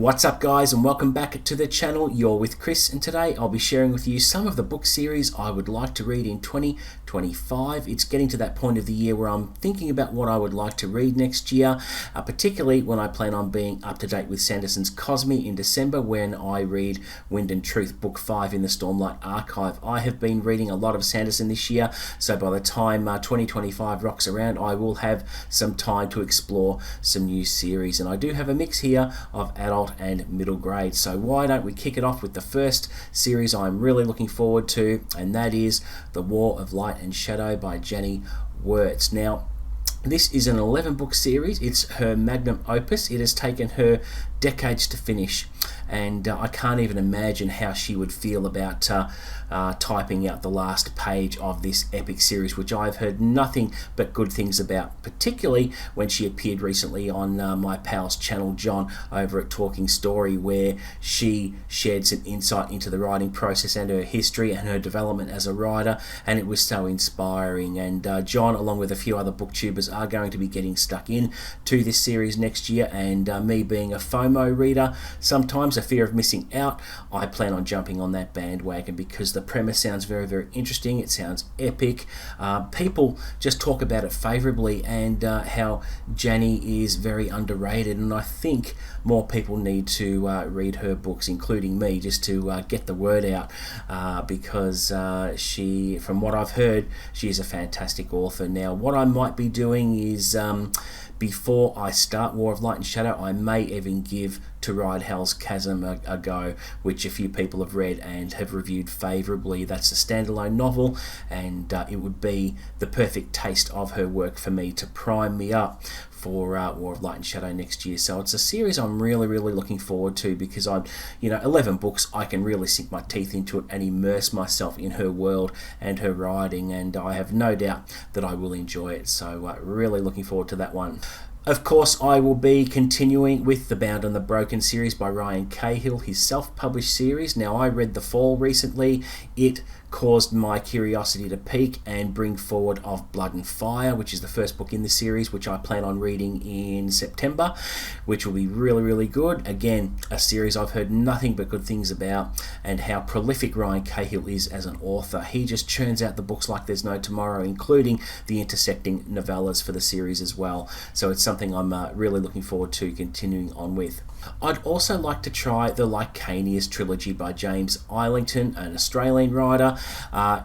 What's up guys, and welcome back to the channel. You're with Chris, and today I'll be sharing with you some of the book series I would like to read in 2025. It's getting to that point of the year where I'm thinking about what I would like to read next year, particularly when I plan on being up to date with Sanderson's Cosme in December when I read Wind and Truth Book 5 in the Stormlight Archive. I have been reading a lot of Sanderson this year, so by the time 2025 rocks around I will have some time to explore some new series, and I do have a mix here of adult and middle grade. So why don't we kick it off with the first series I'm really looking forward to, and that is The War of Light and Shadow by Jenny Wirtz. Now, this is an 11-book series. It's her magnum opus. It has taken her decades to finish, and I can't even imagine how she would feel about typing out the last page of this epic series, which I've heard nothing but good things about, particularly when she appeared recently on my pal's channel John over at Talking Story, where she shared some insight into the writing process and her history and her development as a writer, and it was so inspiring. And John, along with a few other booktubers, are going to be getting stuck in to this series next year, and me being a FOMO reader, sometimes a fear of missing out, I plan on jumping on that bandwagon because the premise sounds very, very interesting. It sounds epic. People just talk about it favorably, and how Jenny is very underrated, and I think more people need to read her books, including me, just to get the word out, because she, from what I've heard, she is a fantastic author. Now, what I might be doing is, before I start War of Light and Shadow, I may even give To Ride Hell's Chasm a go, which a few people have read and have reviewed favourably. That's a standalone novel, and it would be the perfect taste of her work for me to prime me up for War of Light and Shadow next year. So it's a series I'm really, really looking forward to, because 11 books, I can really sink my teeth into it and immerse myself in her world and her writing, and I have no doubt that I will enjoy it. So really looking forward to that one. Of course, I will be continuing with the Bound and the Broken series by Ryan Cahill, his self-published series. Now, I read The Fall recently. It caused my curiosity to peak and bring forward Of Blood and Fire, which is the first book in the series, which I plan on reading in September, which will be really, really good. Again, a series I've heard nothing but good things about, and how prolific Ryan Cahill is as an author. He just churns out the books like there's no tomorrow, including the intersecting novellas for the series as well. So it's something I'm really looking forward to continuing on with. I'd also like to try the Lycanius trilogy by James Islington, an Australian writer.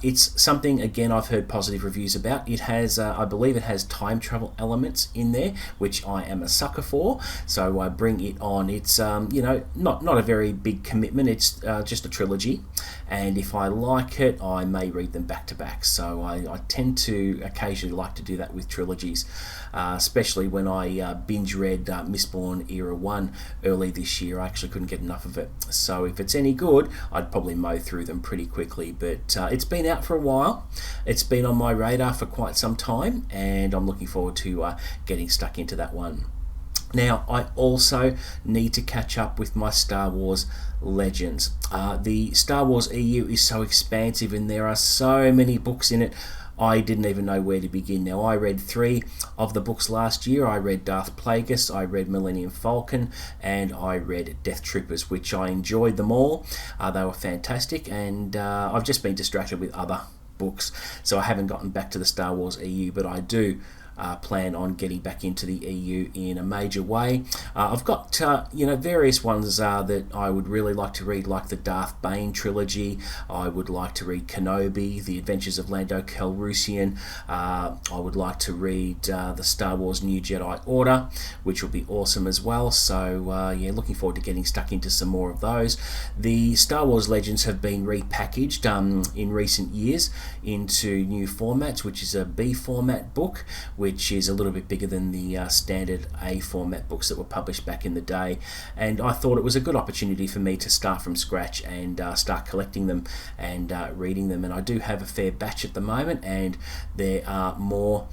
It's something, again, I've heard positive reviews about. It has, I believe it has time travel elements in there, which I am a sucker for, so I bring it on. It's, not a very big commitment. It's just a trilogy, and if I like it, I may read them back to back. So I tend to occasionally like to do that with trilogies, especially when I binge read Mistborn Era 1 early this year. I actually couldn't get enough of it. So if it's any good, I'd probably mow through them pretty quickly. But it's been out for a while. It's been on my radar for quite some time, and I'm looking forward to getting stuck into that one. Now, I also need to catch up with my Star Wars Legends. The Star Wars EU is so expansive, and there are so many books in it, I didn't even know where to begin. Now, I read 3 of the books last year. I read Darth Plagueis, I read Millennium Falcon, and I read Death Troopers, which I enjoyed them all. They were fantastic, and I've just been distracted with other books, so I haven't gotten back to the Star Wars EU, but I do plan on getting back into the EU in a major way. I've got various ones that I would really like to read, like the Darth Bane trilogy. I would like to read Kenobi, The Adventures of Lando Calrissian. I would like to read the Star Wars New Jedi Order, which will be awesome as well. So looking forward to getting stuck into some more of those. The Star Wars Legends have been repackaged in recent years into new formats, which is a B format book, which is a little bit bigger than the standard A format books that were published back in the day. And I thought it was a good opportunity for me to start from scratch and start collecting them and reading them. And I do have a fair batch at the moment, and there are more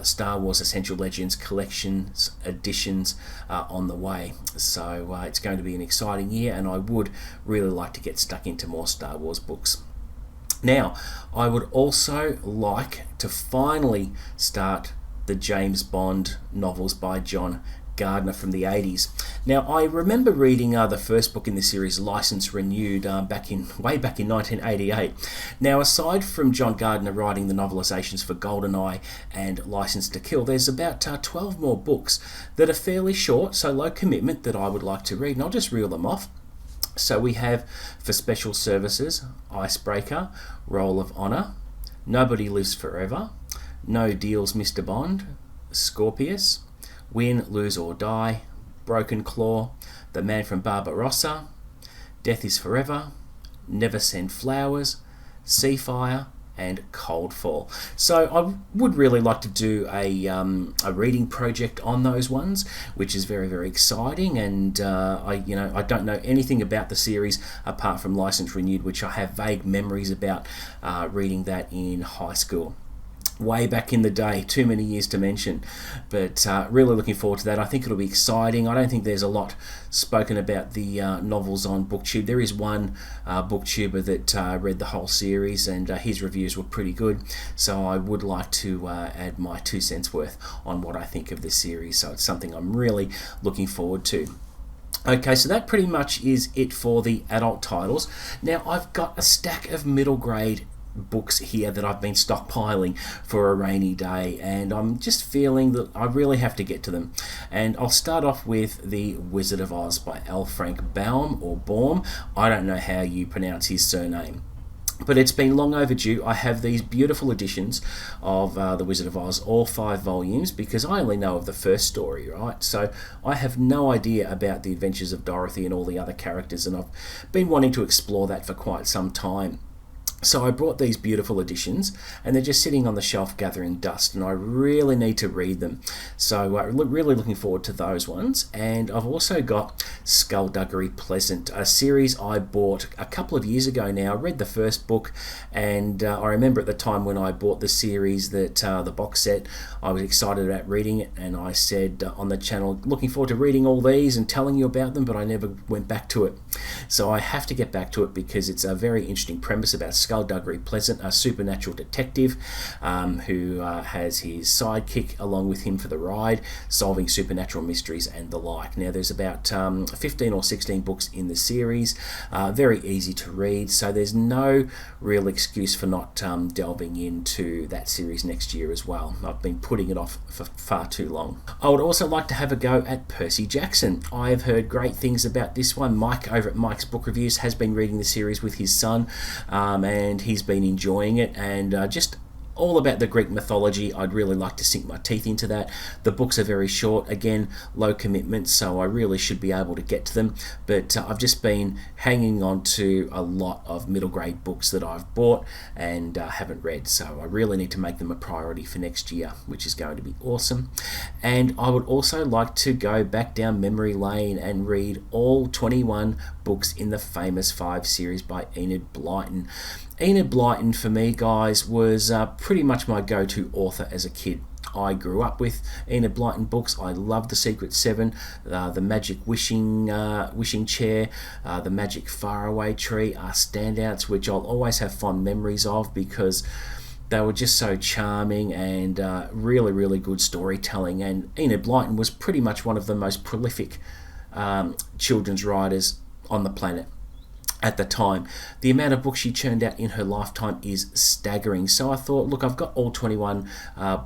Star Wars Essential Legends collections editions on the way. So it's going to be an exciting year, and I would really like to get stuck into more Star Wars books. Now, I would also like to finally start the James Bond novels by John Gardner from the 80s. Now, I remember reading the first book in the series, License Renewed, way back in 1988. Now, aside from John Gardner writing the novelisations for GoldenEye and License to Kill, there's about 12 more books that are fairly short, so low commitment, that I would like to read, and I'll just reel them off. So we have For Special Services, Icebreaker, Roll of Honour, Nobody Lives Forever, No Deals, Mr. Bond, Scorpius, Win, Lose or Die, Broken Claw, The Man from Barbarossa, Death is Forever, Never Send Flowers, Seafire, and Coldfall. So I would really like to do a reading project on those ones, which is very, very exciting. And I don't know anything about the series apart from License Renewed, which I have vague memories about reading that in high school. Way back in the day, too many years to mention, but really looking forward to that. I think it'll be exciting. I don't think there's a lot spoken about the novels on Booktube. There is one Booktuber that read the whole series, and his reviews were pretty good, so I would like to add my 2 cents worth on what I think of this series, so it's something I'm really looking forward to. Okay, so that pretty much is it for the adult titles. Now, I've got a stack of middle grade books here that I've been stockpiling for a rainy day, and I'm just feeling that I really have to get to them. And I'll start off with The Wizard of Oz by L. Frank Baum, or Baum. I don't know how you pronounce his surname, but it's been long overdue. I have these beautiful editions of The Wizard of Oz, all 5 volumes, because I only know of the first story, right? So I have no idea about the adventures of Dorothy and all the other characters, and I've been wanting to explore that for quite some time. So I brought these beautiful editions, and they're just sitting on the shelf gathering dust, and I really need to read them. So really looking forward to those ones. And I've also got Skullduggery Pleasant, a series I bought a couple of years ago now. I read the first book, and I remember at the time when I bought the series, that the box set, I was excited about reading it, and I said on the channel, looking forward to reading all these and telling you about them, but I never went back to it. So I have to get back to it, because it's a very interesting premise about Skullduggery Pleasant, a supernatural detective who has his sidekick along with him for the ride, solving supernatural mysteries and the like. Now, there's about 15 or 16 books in the series, very easy to read, so there's no real excuse for not delving into that series next year as well. I've been putting it off for far too long. I would also like to have a go at Percy Jackson. I've heard great things about this one. Mike over at Mike's Book Reviews has been reading the series with his son, and he's been enjoying it, and just all about the Greek mythology. I'd really like to sink my teeth into that. The books are very short, again, low commitment, so I really should be able to get to them, but I've just been hanging on to a lot of middle grade books that I've bought and haven't read, so I really need to make them a priority for next year, which is going to be awesome. And I would also like to go back down memory lane and read all 21 books in the Famous Five series by Enid Blyton. Enid Blyton, for me, guys, was pretty much my go-to author as a kid. I grew up with Enid Blyton books. I loved The Secret Seven, The Magic Wishing Chair, The Magic Faraway Tree are standouts, which I'll always have fond memories of, because they were just so charming and really, really good storytelling. And Enid Blyton was pretty much one of the most prolific children's writers on the planet at the time. The amount of books she churned out in her lifetime is staggering. So I thought, look, I've got all 21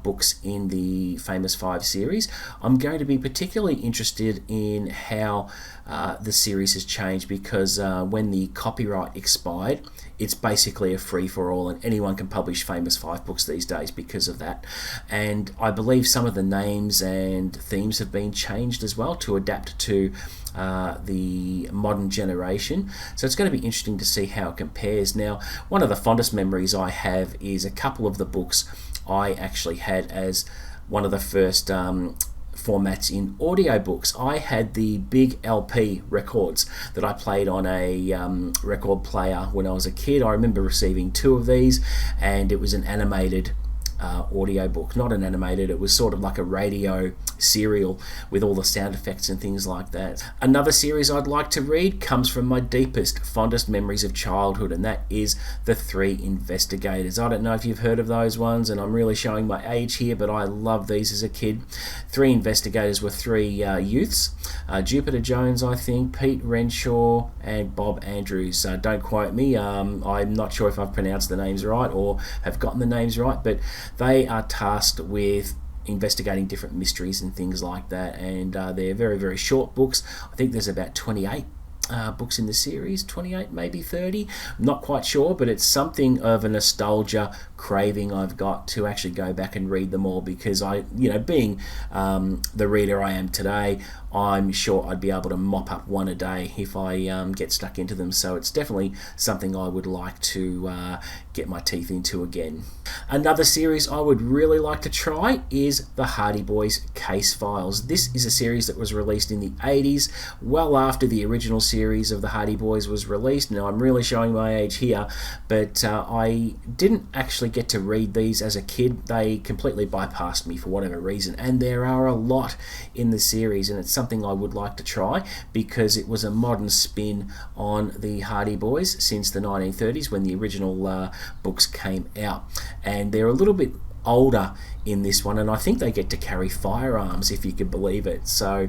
books in the Famous Five series. I'm going to be particularly interested in how the series has changed, because when the copyright expired, it's basically a free-for-all, and anyone can publish Famous Five books these days because of that. And I believe some of the names and themes have been changed as well to adapt to the modern generation. So it's going to be interesting to see how it compares. Now, one of the fondest memories I have is a couple of the books I actually had as one of the first formats in audiobooks. I had the big LP records that I played on a record player when I was a kid. I remember receiving 2 of these, and it was an animated audiobook, not an animated. It was sort of like a radio serial with all the sound effects and things like that. Another series I'd like to read comes from my deepest, fondest memories of childhood, and that is The Three Investigators. I don't know if you've heard of those ones, and I'm really showing my age here, but I loved these as a kid. Three Investigators were three youths, Jupiter Jones, I think, Pete Renshaw, and Bob Andrews. Don't quote me, I'm not sure if I've pronounced the names right or have gotten the names right, but they are tasked with investigating different mysteries and things like that, and they're very, very short books. I think there's about 28 books in the series, 28, maybe 30, I'm not quite sure, but it's something of a nostalgia craving I've got to actually go back and read them all, because being the reader I am today, I'm sure I'd be able to mop up one a day if I get stuck into them. So it's definitely something I would like to get my teeth into again. Another series I would really like to try is the Hardy Boys Case Files. This is a series that was released in the 80s, well after the original series of the Hardy Boys was released. Now, I'm really showing my age here, but I didn't actually get to read these as a kid. They completely bypassed me for whatever reason, and there are a lot in the series, and it's something I would like to try because it was a modern spin on the Hardy Boys since the 1930s when the original books came out, and they're a little bit older in this one, and I think they get to carry firearms, if you could believe it. So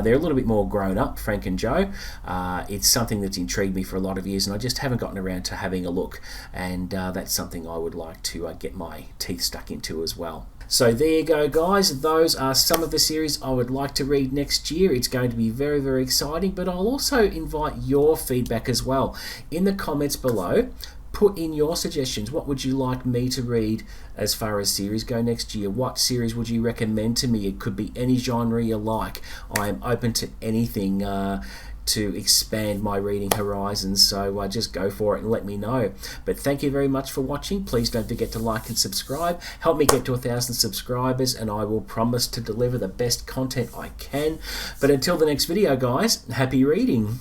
they're a little bit more grown up, Frank and Joe. It's something that's intrigued me for a lot of years, and I just haven't gotten around to having a look, and that's something I would like to get my teeth stuck into as well. So there you go, guys. Those are some of the series I would like to read next year. It's going to be very, very exciting, but I'll also invite your feedback as well. In the comments below, put in your suggestions. What would you like me to read as far as series go next year? What series would you recommend to me? It could be any genre you like. I am open to anything to expand my reading horizons, so just go for it and let me know. But thank you very much for watching. Please don't forget to like and subscribe. Help me get to 1,000 subscribers, and I will promise to deliver the best content I can. But until the next video, guys, happy reading.